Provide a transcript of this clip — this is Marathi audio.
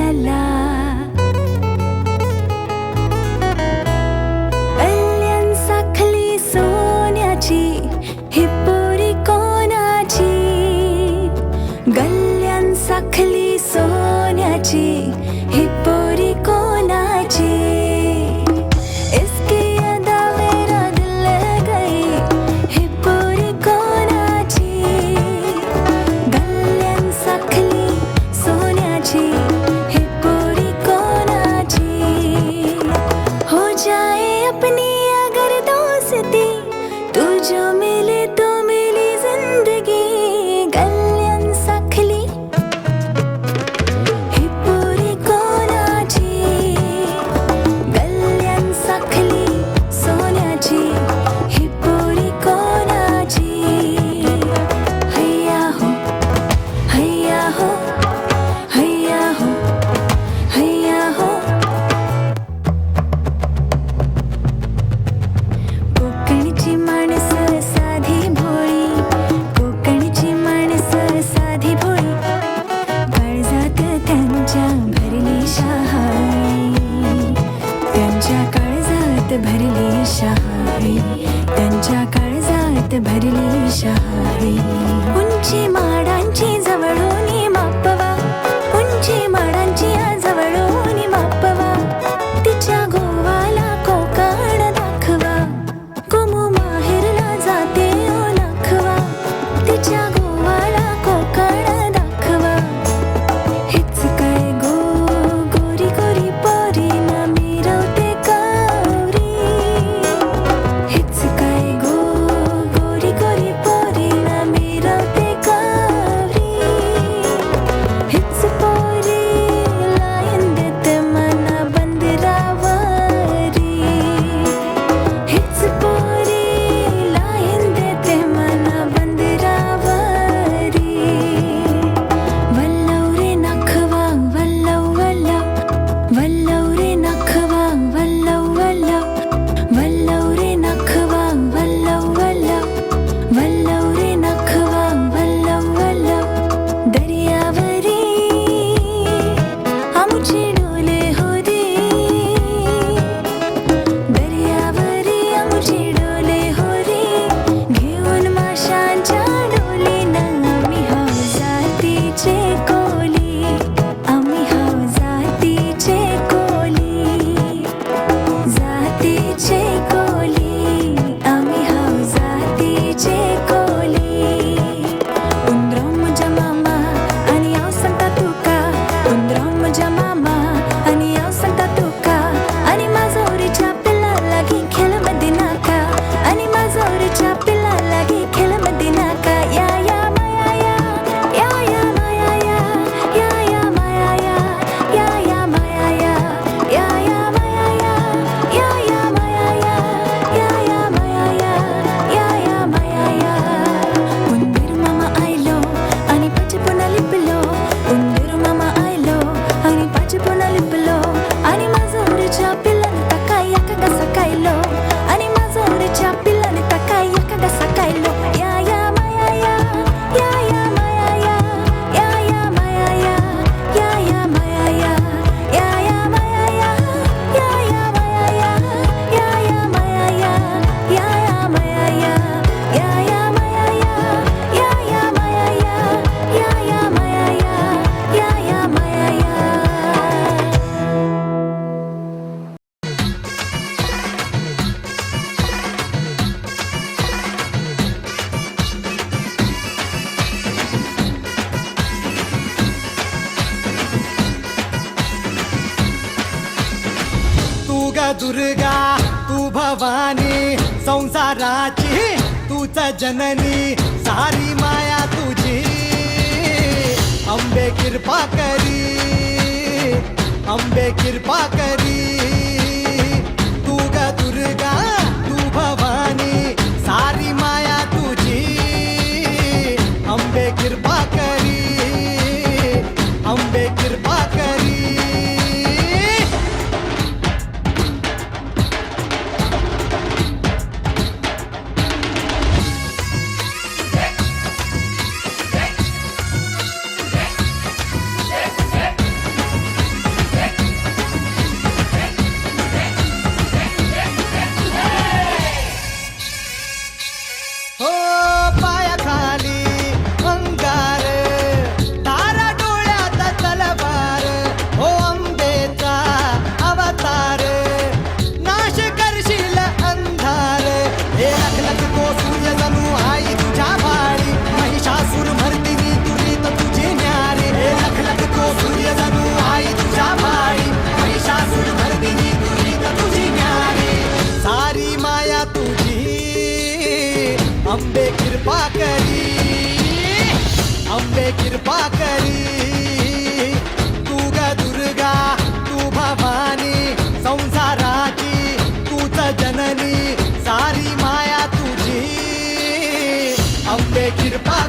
मला. कल्याण साखली सोन्याची ही पोरी कोणाची. गल्यान साखली सोन्याची ही पोरी कोणाची. इसकी अदा मेरा दिल गई ही पोरी कोणाची. गल्यान साखली सोन्याची ही पोरी कोणाची. हो जाए अपनी अगर दोस्ती तू जो मिले तो मिली जिंदगी. गल्यान साखली ही पोरी कोणाची. गल्यान साखली सोन्याची ही पोरी कोणाची. हैया हो हैया हो हैया हो हैया हो. कोकणची माणसं साधी भोळी. कोकणची माणसं साधी भोळी. काळजात त्यांच्या भरली शहाळी. त्यांच्या काळजात भरली शहाळी. त्यांच्या काळजात भरली शहाळी. उंची माडांची जवळून मापवा. उंची माडांची जवळून मापवा. तिच्या गोवाला कोकण दाखवा. कुमू माहेरला जाते ओ नाखवा. तिच्या गोवाला कोकण दाखवा. हेच काय गो गोरी गोरी पोरी ना मिरवते कावरी. हेच काय गो गोरी गोरी पोरी ना मिरवते कावरी. हेच पोरी लायन देते मना बंदरावरी. हेच पोरी लायन देते मना बंदरावरी. वल्लव रे नखवा वल्लव वल्लव. वल्लव रे नखवा वल्लव वल्लव. वल्लव रे नखवा वल्लव वल्लव. वल्लव रे नखवा वल्लव वल्लव. दर्यावरी आमचे डोले होते. दर्यावरी आमचे डोले होते. घेऊन माशांच्या डोलीनं आम्ही हाव जातीचे कोली. आम्ही हाव जातीचे कोली. जातीचे कोली. आम्ही हाव जातीचे कोली. उंदराव माझ्या मामा आणि याव सांगता तुका. उंदराव माझ्या मामा आणि याव सांगता तुका. आणि माझोरीच्या पिल्लाला घे खेळमध्ये नाका. आणि माझोरीच्या पिल्लाला घे खेळमध्ये नाका. या या माया या. या या माया या. या या माया या. या या माया या. या या माया या. या या माया या. या या माया या. या या माया या. उंदीर मामा आयलो आणि पाचपुना लिपलो. उंदीर मामा आयलो आणि पाचपुना लिपलो. आणि माझोरीच्या पिल्लाने तका एका घसा खायलो. आणि माझोरीच्या पिल्लाने तका एका घसा खायलो. या या माया या. या या माया या. या या माया या. या या माया या. या या माया या. या या माया या. या या माया या. या या माया या. या या माया या. या या माया या. या या माया या. या या माया या. तू ग दुर्गा तू भवानी संसाराची तूच जननी. सारी माया तुझी अंबे कृपा करी. अंबे कृपा करी. तू ग दुर्गा तू भवानी सारी माया तुझी अंबे कृपा करी. अंबे कृपा करी. कृपा